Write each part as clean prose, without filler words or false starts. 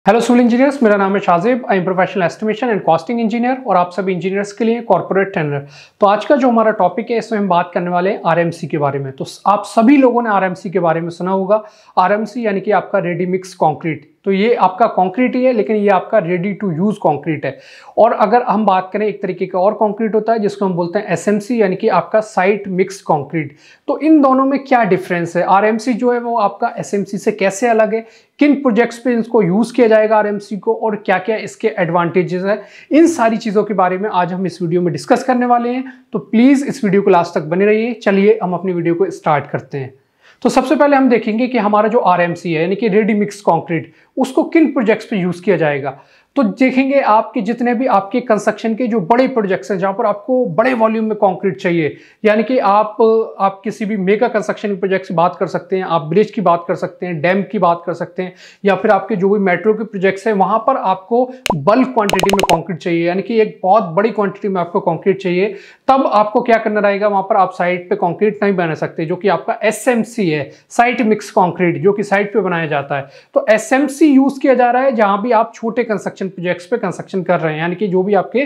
Hello civil engineers, मेरा नाम है Shajib. I am professional estimation and costing engineer और आप सभी इंजीनियर्स के लिए कॉर्पोरेट ट्रेनर। तो आज का जो हमारा टॉपिक है, इसमें हम बात करने वाले हैं आरएमसी के बारे में। तो आप सभी लोगों ने आरएमसी के बारे में सुना होगा। आरएमसी यानी कि आपका रेडी मिक्स कंक्रीट। तो ये आपका कंक्रीट ही है, लेकिन ये आपका रेडी टू यूज कंक्रीट है। और अगर हम बात करें, एक तरीके का और कंक्रीट होता है जिसको हम बोलते हैं एसएमसी, यानी कि आपका साइट मिक्स कंक्रीट। तो इन दोनों में क्या डिफरेंस है? आरएमसी जो है वो आपका एसएमसी से कैसे अलग है, किन प्रोजेक्ट्स पे इसको यूज किया जाएगा आरएमसी को, और क्या क्या इसके एडवांटेजेस है, इन सारी चीजों के बारे में आज हम इस वीडियो में डिस्कस करने वाले हैं। तो प्लीज इस वीडियो को लास्ट तक बने रहिए। चलिए हम अपनी वीडियो को स्टार्ट करते हैं। तो सबसे पहले हम देखेंगे कि हमारा जो आरएमसी है यानी कि रेडी मिक्स कंक्रीट, उसको किन प्रोजेक्ट्स पे यूज किया जाएगा। तो देखेंगे आपके जितने भी आपके कंस्ट्रक्शन के जो बड़े प्रोजेक्ट्स हैं, जहां पर आपको बड़े वॉल्यूम में कंक्रीट चाहिए, यानी कि आप किसी भी मेगा कंस्ट्रक्शन प्रोजेक्ट की बात कर सकते हैं, आप ब्रिज की बात कर सकते हैं, डैम की बात कर सकते हैं, या फिर आपके जो भी मेट्रो के प्रोजेक्ट्स हैं, वहां पर आपको बल्क क्वांटिटी में कंक्रीट चाहिए, यानी कि एक बहुत बड़ी क्वांटिटी में आपको कंक्रीट चाहिए। तब आपको क्या करना रहेगा, वहां पर आप साइट पे कंक्रीट नहीं बना सकते, जो कि आपका एसएमसी है, साइट मिक्स कंक्रीट, जो कि साइट पे बनाया जाता है। तो एसएमसी यूज किया जा रहा है जहां भी आप छोटे कंस्ट्रक्शन प्रोजेक्ट्स पे कंस्ट्रक्शन कर रहे हैं, यानी कि जो भी आपके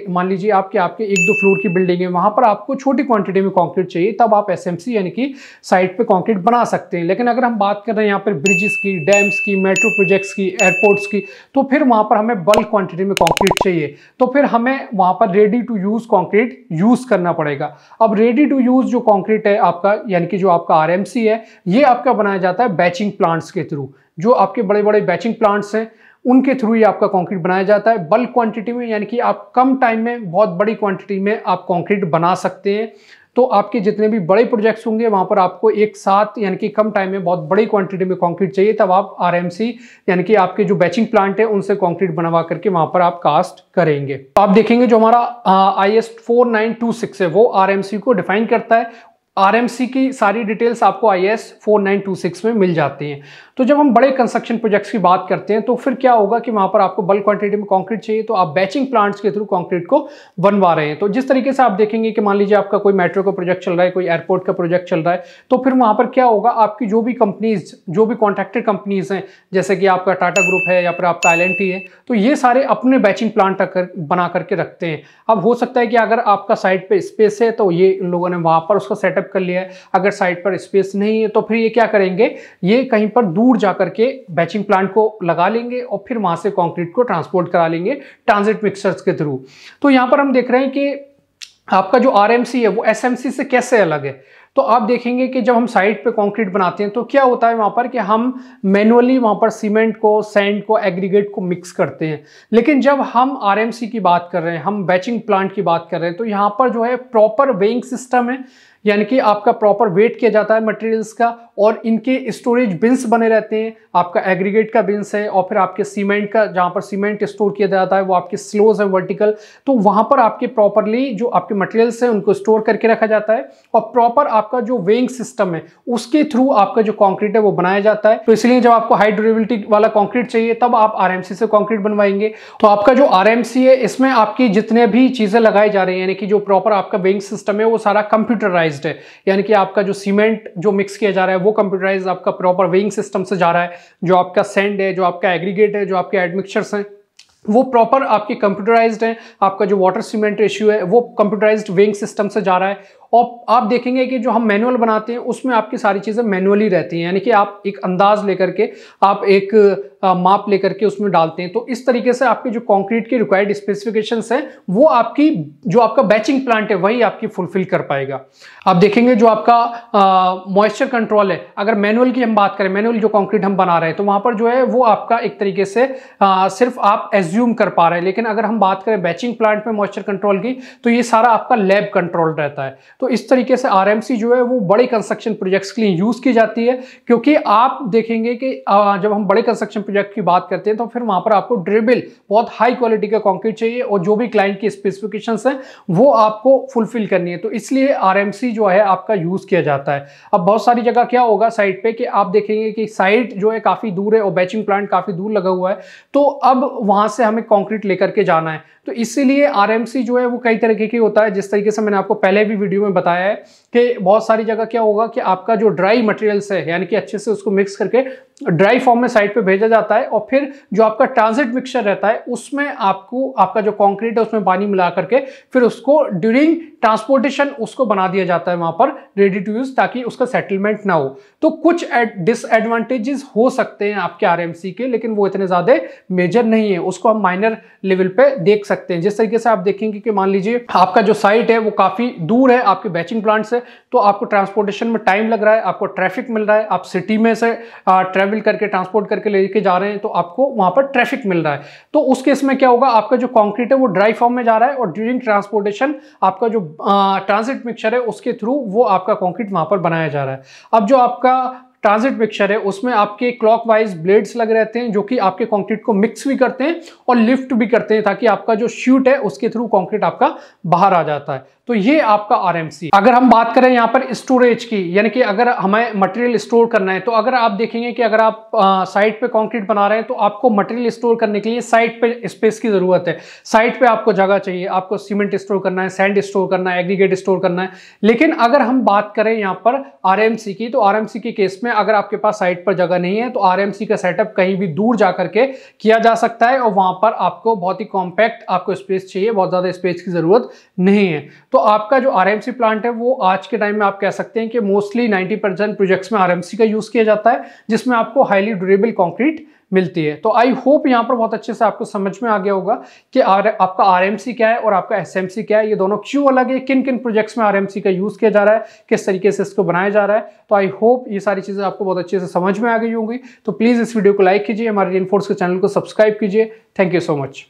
मान लीजिए आपके एक दो फ्लोर की बिल्डिंग है, वहां पर आपको छोटी क्वांटिटी में कंक्रीट चाहिए, तब आप एसएमसी यानी कि साइट पे कंक्रीट बना सकते हैं। लेकिन अगर हम बात कर रहे हैं यहाँ पर ब्रिजेस की, डैम्स की, मेट्रो प्रोजेक्ट्स की, एयरपोर्ट्स की, तो फिर वहां पर हमें बल्क क्वांटिटी में कंक्रीट चाहिए। तो फिर हमें वहां पर ready to use concrete use करना पड़ेगा। अब रेडी टू यूज जो कंक्रीट है आपका, यानी कि जो आपका आरएमसी है, ये आपका बनाया जाता है बैचिंग प्लांट्स के थ्रू। जो आपके बड़े बड़े बैचिंग प्लांट्स हैं, उनके थ्रू ही आपका कंक्रीट बनाया जाता है बल्क क्वांटिटी में, यानी कि आप कम टाइम में बहुत बड़ी क्वांटिटी में आप कंक्रीट बना सकते हैं। तो आपके जितने भी बड़े प्रोजेक्ट्स होंगे, वहां पर आपको एक साथ यानी कि कम टाइम में बहुत बड़ी क्वांटिटी में कंक्रीट चाहिए, तब आप आरएमसी यानी कि आपके जो बैचिंग प्लांट है, उनसे कंक्रीट बनवा करके वहां पर आप कास्ट करेंगे। तो आप देखेंगे जो हमारा IS 4926 है, वो आरएमसी को डिफाइन करता है। आरएमसी की सारी डिटेल्स आपको IS 4926 में मिल जाती हैं। तो जब हम बड़े कंस्ट्रक्शन प्रोजेक्ट्स की बात करते हैं, तो फिर क्या होगा कि वहां पर आपको बल्क क्वांटिटी में कंक्रीट चाहिए, तो आप बैचिंग प्लांट्स के थ्रू कंक्रीट को बनवा रहे हैं। तो जिस तरीके से आप देखेंगे कि मान लीजिए आपका कोई मेट्रो का प्रोजेक्ट चल रहा है, कोई एयरपोर्ट का प्रोजेक्ट चल रहा है, तो फिर वहां पर क्या होगा, आपकी जो भी कंपनीज, जो भी कॉन्ट्रैक्टेड कंपनीज हैं, जैसे कि आपका टाटा ग्रुप है या फिर आपका L&T है, तो ये सारे अपने बैचिंग प्लांट बना करके रखते हैं। अब हो सकता है कि अगर आपका साइट पे स्पेस है, तो ये इन लोगों ने वहां पर उसका सेटअप कर लिया है। अगर साइट पर स्पेस नहीं है, तो फिर ये क्या करेंगे, ये कहीं पर दूर जाकर के बैचिंग प्लांट को लगा लेंगे और फिर वहां से कंक्रीट को ट्रांसपोर्ट करा लेंगे ट्रांजिट मिक्सर्स के थ्रू। तो यहां पर हम देख रहे हैं कि आपका जो आरएमसी है वो एसएमसी से कैसे अलग है। तो आप देखेंगे कि जब हम साइट पे कंक्रीट बनाते हैं, तो क्या होता है वहां पर कि हम मैनुअली वहां पर सीमेंट को, सैंड को, एग्रीगेट को मिक्स करते हैं। लेकिन जब हम आरएमसी की बात कर रहे हैं, हम बैचिंग प्लांट की बात कर रहे हैं, तो यहां पर जो है प्रॉपर वेइंग सिस्टम है, यानी कि आपका प्रॉपर वेट किया जाता है मटेरियल्स का, और इनके स्टोरेज बिन्स बने रहते हैं। आपका एग्रीगेट का बिन्स है, और फिर आपके सीमेंट का, जहां पर सीमेंट स्टोर किया जाता है, वो आपके स्लोज है वर्टिकल। तो वहां पर आपके प्रॉपरली जो आपके मटेरियल्स हैं, उनको स्टोर करके रखा जाता है, और प्रॉपर आपका जो वेइंग सिस्टम है, उसके थ्रू आपका जो कंक्रीट है वो बनाया जाता है। तो इसलिए जब आपको हाई ड्यूरेबिलिटी वाला कंक्रीट चाहिए, तब आप आरएमसी से कंक्रीट बनवाएंगे। तो आपका जो आरएमसी है, इसमें आपकी जितने भी चीजें लगाई जा रही है, यानी कि जो प्रॉपर आपका वेइंग सिस्टम है, वो सारा कंप्यूटराइज्ड है। यानी कि आपका जो सीमेंट जो मिक्स किया जा रहा है, वो कंप्यूटराइज्ड आपका प्रॉपर वेइंग सिस्टम से जा रहा है। जो आपका सैंड है, जो आपका एग्रीगेट है, जो आपके एडमिक्सचर्स हैं, वो प्रॉपर आपके कंप्यूटराइज्ड है। आपका जो वाटर सीमेंट रेशियो है, वो कंप्यूटराइज्ड वेइंग सिस्टम से जा रहा है। और आप देखेंगे कि जो हम मैनुअल बनाते हैं, उसमें आपकी सारी चीजें मैनुअली रहती हैं, यानी कि आप एक अंदाज लेकर के, आप एक माप लेकर के उसमें डालते हैं। तो इस तरीके से आपके जो कंक्रीट की रिक्वायर्ड स्पेसिफिकेशंस हैं, वो आपकी जो आपका बैचिंग प्लांट है, वही आपकी फुलफिल कर पाएगा। आप देखेंगे जो आपका मॉइस्चर कंट्रोल है, अगर मैनुअल की हम बात करें, मैनुअल जो कंक्रीट हम बना रहे हैं, तो वहां पर जो है वो आपका एक तरीके से सिर्फ आप एज्यूम कर पा रहे हैं। लेकिन अगर हम बात करें बैचिंग प्लांट में मॉइस्चर कंट्रोल की, तो ये सारा आपका लैब कंट्रोल रहता है। तो इस तरीके से आरएमसी जो है वो बड़े कंस्ट्रक्शन प्रोजेक्ट्स के लिए यूज की जाती है, क्योंकि आप देखेंगे कि जब हम बड़े कंस्ट्रक्शन प्रोजेक्ट की बात करते हैं, तो फिर वहां पर आपको ड्यूरेबल, बहुत हाई क्वालिटी का कंक्रीट चाहिए, और जो भी क्लाइंट की स्पेसिफिकेशंस हैं, वो आपको फुलफिल करनी है। तो इसलिए आरएमसी जो है आपका यूज किया जाता है। अब बहुत सारी जगह क्या होगा साइट पे कि आप देखेंगे कि साइट जो है काफी दूर है और बैचिंग प्लांट काफी दूर लगा हुआ है, तो अब वहां से हमें कंक्रीट लेकर के जाना है। तो इसीलिए आरएमसी जो है वो कई तरीके की होता है। जिस तरीके से मैंने आपको पहले भी वीडियो में बताया है कि बहुत सारी जगह क्या होगा कि आपका जो ड्राई मटेरियल्स है, यानी कि अच्छे से उसको मिक्स करके ड्राई फॉर्म में साइट पे भेजा जाता जाता है और फिर जो आपका ट्रांजिट मिक्सचर रहता है उसमें आपको आपका जो कंक्रीट है उसमें पानी मिला करके फिर उसको ड्यूरिंग ट्रांसपोर्टेशन उसको बना दिया जाता है वहां पर रेडी टू यूज, ताकि उसका सेटलमेंट ना हो। तो कुछ डिसएडवांटेजेस हो सकते हैं आपके आरएमसी के, लेकिन वो इतने ज्यादा मेजर नहीं है, उसको हम माइनर लेवल पे देख सकते हैं। जिस तरीके से आप देखेंगे कि मान लीजिए आपका जो साइट है वो काफी दूर है आपके बैचिंग प्लांट से, तो आपको ट्रांसपोर्टेशन में टाइम लग रहा है, आपको ट्रैफिक मिल रहा है, आप सिटी में से ट्रेवल करके ट्रांसपोर्ट करके लेके जा रहे हैं तो आपको वहां पर ट्रैफिक मिल रहा है। तो उस केस में क्या होगा, आपका जो कंक्रीट है वो ड्राई फॉर्म में जा रहा है और ड्यूरिंग ट्रांसपोर्टेशन आपका जो ट्रांजिट मिक्सचर है उसके थ्रू वो आपका कंक्रीट वहां पर बनाया जा रहा है। अब जो आपका ट्रांजिट मिक्सचर है उसमें आपके क्लॉकवाइज ब्लेड्स लगे रहते हैं जो कि आपके कंक्रीट को मिक्स भी करते हैं और लिफ्ट भी करते हैं, ताकि आपका जो शूट है उसके थ्रू कंक्रीट आपका बाहर आ जाता है। तो ये आपका आरएमसी। अगर हम बात करें यहाँ पर स्टोरेज की, यानी कि अगर हमें मटेरियल स्टोर करना है, तो अगर आप देखेंगे कि अगर आप साइट पे कंक्रीट बना रहे हैं तो आपको मटेरियल स्टोर करने के लिए साइट पे स्पेस की जरूरत है। साइट पे आपको जगह चाहिए, आपको सीमेंट स्टोर करना है, सैंड स्टोर करना है, एग्रीगेट स्टोर करना है। लेकिन अगर हम बात करें यहाँ पर आरएमसी की, तो आरएमसी के केस में अगर आपके पास साइट पर जगह नहीं है तो आरएमसी का सेटअप कहीं भी दूर जाकर के किया जा सकता है और वहां पर आपको बहुत ही कॉम्पैक्ट आपको स्पेस चाहिए, बहुत ज्यादा स्पेस की जरूरत नहीं है। तो आपका जो आरएमसी प्लांट है वो आज के टाइम में आप कह सकते हैं कि मोस्टली 90% प्रोजेक्ट्स में आरएमसी का यूज किया जाता है, जिसमें आपको हाईली ड्यूरेबल कंक्रीट मिलती है। तो आई होप यहाँ पर बहुत अच्छे से आपको समझ में आ गया होगा कि आपका आरएमसी क्या है और आपका एसएमसी क्या है, ये दोनों क्यों अलग है, किन किन प्रोजेक्ट्स में आरएमसी का यूज किया जा रहा है, किस तरीके से इसको बनाया जा रहा है। तो आई होप ये सारी चीजें आपको बहुत अच्छे से समझ में आ गई होंगी। तो प्लीज इस वीडियो को लाइक कीजिए, हमारे रेनफोर्स के चैनल को सब्सक्राइब कीजिए। Thank you so much.